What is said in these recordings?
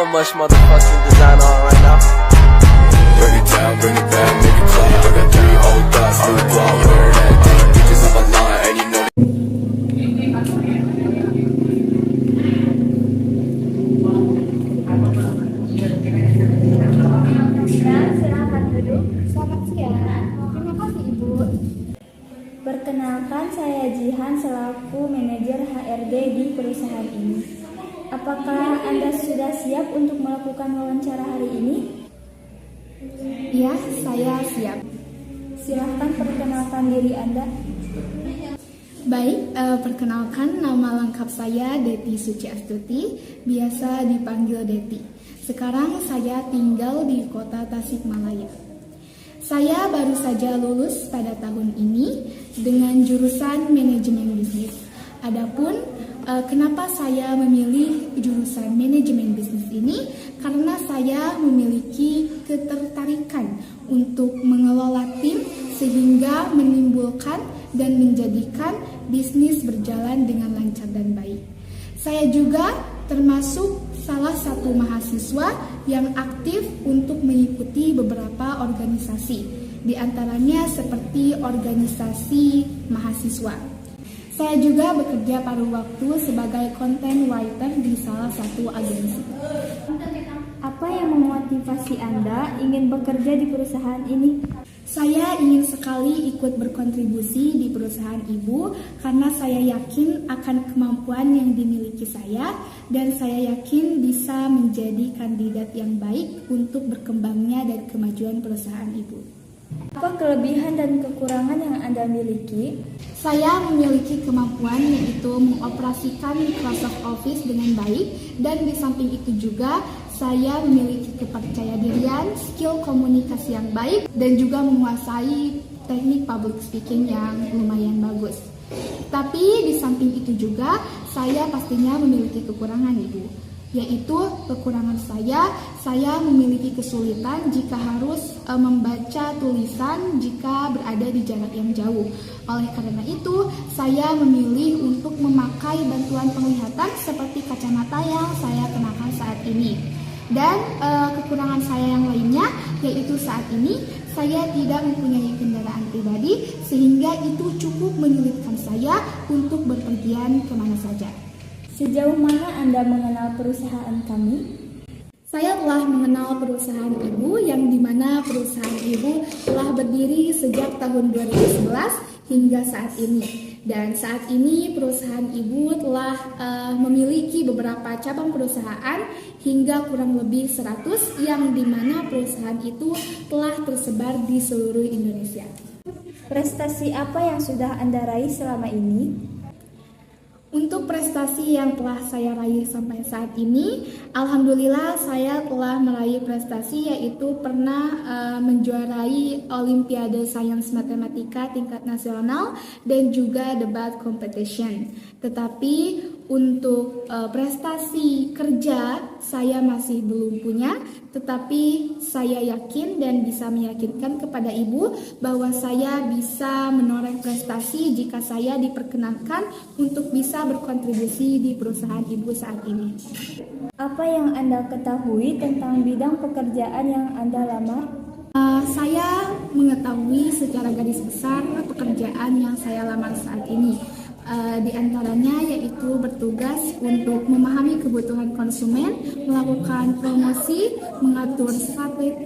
much motherfucking design on right now. Bring it down, bring it back, make it clap. I got 3 old thoughts, new block, wear that thing, bitches on my line, and you know. Silakan duduk. Selamat siang. Terima kasih Ibu. Perkenalkan, saya Jihan selaku manajer HRD di perusahaan ini. Apakah Anda sudah siap untuk melakukan wawancara hari ini? Ya, saya siap. Silahkan perkenalkan diri Anda. Baik, perkenalkan nama lengkap saya Deti Suci Astuti, biasa dipanggil Deti. Sekarang saya tinggal di kota Tasikmalaya. Saya baru saja lulus pada tahun ini dengan jurusan manajemen bisnis. Adapun kenapa saya memilih jurusan manajemen bisnis ini? Karena saya memiliki ketertarikan untuk mengelola tim sehingga menimbulkan dan menjadikan bisnis berjalan dengan lancar dan baik. Saya juga termasuk salah satu mahasiswa yang aktif untuk mengikuti beberapa organisasi, di antaranya seperti organisasi mahasiswa. Saya juga bekerja paruh waktu sebagai content writer di salah satu agensi. Apa yang memotivasi Anda ingin bekerja di perusahaan ini? Saya ingin sekali ikut berkontribusi di perusahaan ibu karena saya yakin akan kemampuan yang dimiliki saya dan saya yakin bisa menjadi kandidat yang baik untuk berkembangnya dan kemajuan perusahaan ibu. Apa kelebihan dan kekurangan yang Anda miliki? Saya memiliki kemampuan yaitu mengoperasikan Microsoft Office dengan baik dan di samping itu juga saya memiliki kepercayaan, skill komunikasi yang baik dan juga menguasai teknik public speaking yang lumayan bagus. Tapi di samping itu juga saya pastinya memiliki kekurangan Ibu, yaitu kekurangan saya memiliki kesulitan jika harus membaca tulisan jika berada di jarak yang jauh. Oleh karena itu, saya memilih untuk memakai bantuan penglihatan seperti kacamata yang saya kenakan saat ini. Dan kekurangan saya yang lainnya yaitu saat ini saya tidak mempunyai kendaraan pribadi sehingga itu cukup menyulitkan saya untuk berpergian kemana saja. Sejauh mana Anda mengenal perusahaan kami? Saya telah mengenal perusahaan ibu yang dimana perusahaan ibu telah berdiri sejak tahun 2011 hingga saat ini. Dan saat ini perusahaan ibu telah memiliki beberapa cabang perusahaan hingga kurang lebih 100 yang dimana perusahaan itu telah tersebar di seluruh Indonesia. Prestasi apa yang sudah Anda raih selama ini? Untuk prestasi yang telah saya raih sampai saat ini, alhamdulillah saya telah meraih prestasi yaitu pernah menjuarai Olimpiade Sains Matematika tingkat nasional dan juga debat competition. Tetapi untuk prestasi kerja saya masih belum punya, tetapi saya yakin dan bisa meyakinkan kepada ibu bahwa saya bisa menoreh prestasi jika saya diperkenankan untuk bisa berkontribusi di perusahaan ibu saat ini. Apa yang Anda ketahui tentang bidang pekerjaan yang Anda lamar? Saya mengetahui secara garis besar pekerjaan yang saya lamar saat ini. Di antaranya yaitu bertugas untuk memahami kebutuhan konsumen, melakukan promosi, mengatur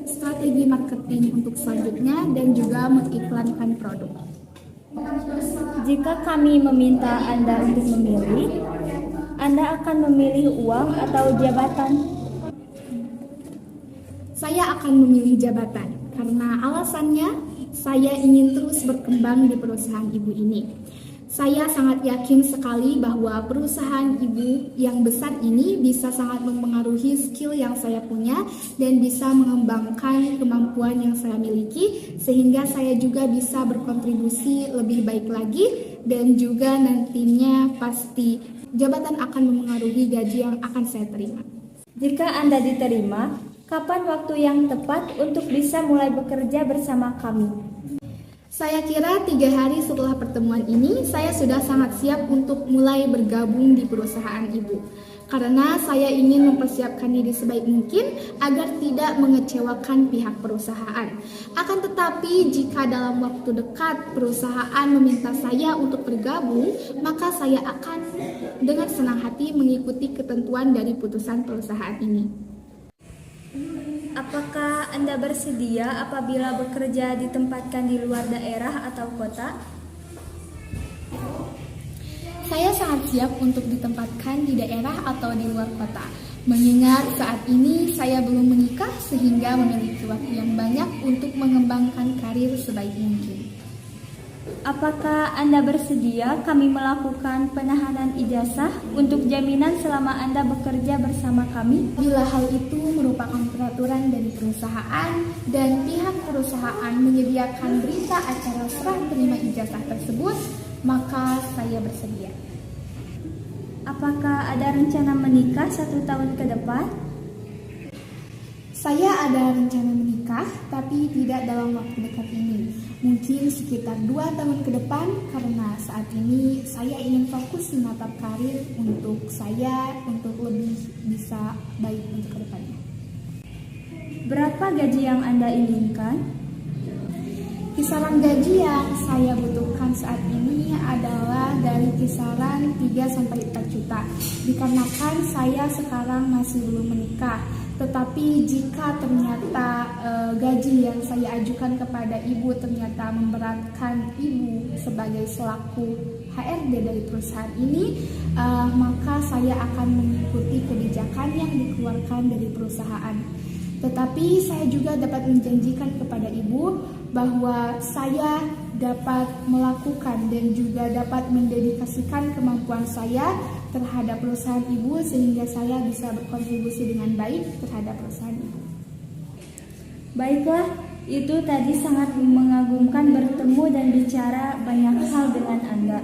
strategi marketing untuk selanjutnya, dan juga mengiklankan produk. Jika kami meminta Anda untuk memilih, Anda akan memilih uang atau jabatan? Saya akan memilih jabatan karena alasannya saya ingin terus berkembang di perusahaan ibu ini. Saya sangat yakin sekali bahwa perusahaan ibu yang besar ini bisa sangat mempengaruhi skill yang saya punya dan bisa mengembangkan kemampuan yang saya miliki sehingga saya juga bisa berkontribusi lebih baik lagi dan juga nantinya pasti jabatan akan mempengaruhi gaji yang akan saya terima. Jika Anda diterima, kapan waktu yang tepat untuk bisa mulai bekerja bersama kami? Saya kira 3 hari setelah pertemuan ini, saya sudah sangat siap untuk mulai bergabung di perusahaan ibu. karena saya ingin mempersiapkan diri sebaik mungkin agar tidak mengecewakan pihak perusahaan. Akan tetapi jika dalam waktu dekat perusahaan meminta saya untuk bergabung, maka saya akan dengan senang hati mengikuti ketentuan dari putusan perusahaan ini. Apakah Anda bersedia apabila bekerja ditempatkan di luar daerah atau kota? Saya sangat siap untuk ditempatkan di daerah atau di luar kota. Mengingat saat ini saya belum menikah sehingga memiliki waktu yang banyak untuk mengembangkan karir sebaik mungkin. Apakah Anda bersedia kami melakukan penahanan ijazah untuk jaminan selama Anda bekerja bersama kami? Bila hal itu merupakan peraturan dari perusahaan dan pihak perusahaan menyediakan berita acara serah terima ijazah tersebut, maka saya bersedia. Apakah ada rencana menikah 1 tahun ke depan? Saya ada rencana menikah, tapi tidak dalam waktu dekat ini. Mungkin sekitar 2 tahun ke depan, karena saat ini saya ingin fokus menatap karir untuk saya, untuk lebih bisa baik untuk kedepannya. Berapa gaji yang Anda inginkan? Kisaran gaji yang saya butuhkan saat ini adalah dari kisaran 3-4 juta. Dikarenakan saya sekarang masih belum menikah. Tetapi jika ternyata gaji yang saya ajukan kepada ibu ternyata memberatkan ibu sebagai selaku HRD dari perusahaan ini, maka saya akan mengikuti kebijakan yang dikeluarkan dari perusahaan. Tetapi saya juga dapat menjanjikan kepada ibu bahwa saya dapat melakukan dan juga dapat mendedikasikan kemampuan saya terhadap perusahaan ibu sehingga saya bisa berkontribusi dengan baik terhadap perusahaan ibu. Baiklah, itu tadi sangat mengagumkan bertemu dan bicara banyak hal dengan Anda.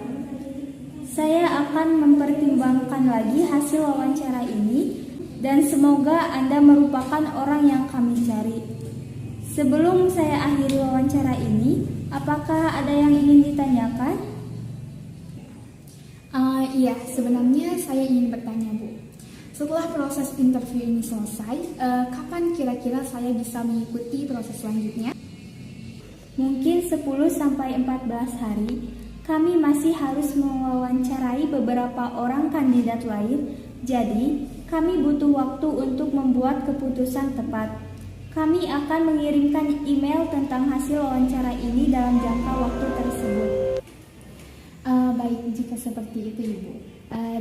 Saya akan mempertimbangkan lagi hasil wawancara ini dan semoga Anda merupakan orang yang kami cari. Sebelum saya akhiri wawancara ini, apakah ada yang ingin ditanyakan? Iya, sebenarnya saya ingin bertanya, Bu. Setelah proses interview ini selesai, kapan kira-kira saya bisa mengikuti proses selanjutnya? Mungkin 10-14 hari. Kami masih harus mewawancarai beberapa orang kandidat lain, jadi kami butuh waktu untuk membuat keputusan tepat. Kami akan mengirimkan email tentang hasil wawancara ini dalam jangka waktu tersebut. Baik, jika seperti itu Ibu.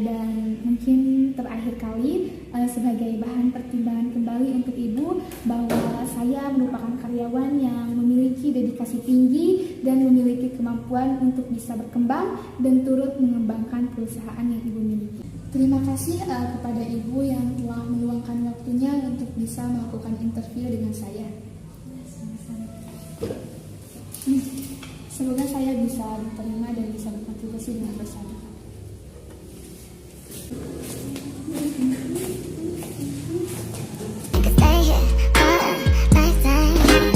Dan mungkin terakhir kali sebagai bahan pertimbangan kembali untuk Ibu bahwa saya merupakan karyawan yang memiliki dedikasi tinggi dan memiliki kemampuan untuk bisa berkembang dan turut mengembangkan perusahaan yang Ibu miliki. Terima kasih kepada Ibu yang telah meluangkan waktunya untuk bisa melakukan interview dengan saya. Semoga saya bisa diterima dan bisa berkontribusi dengan bersama.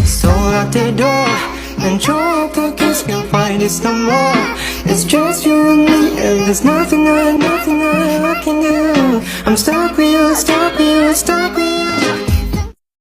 Sold out the door and your pockets can't find this no more. It's just you and me and there's nothing I can do. I'm stuck with you, stuck with you, stuck with you.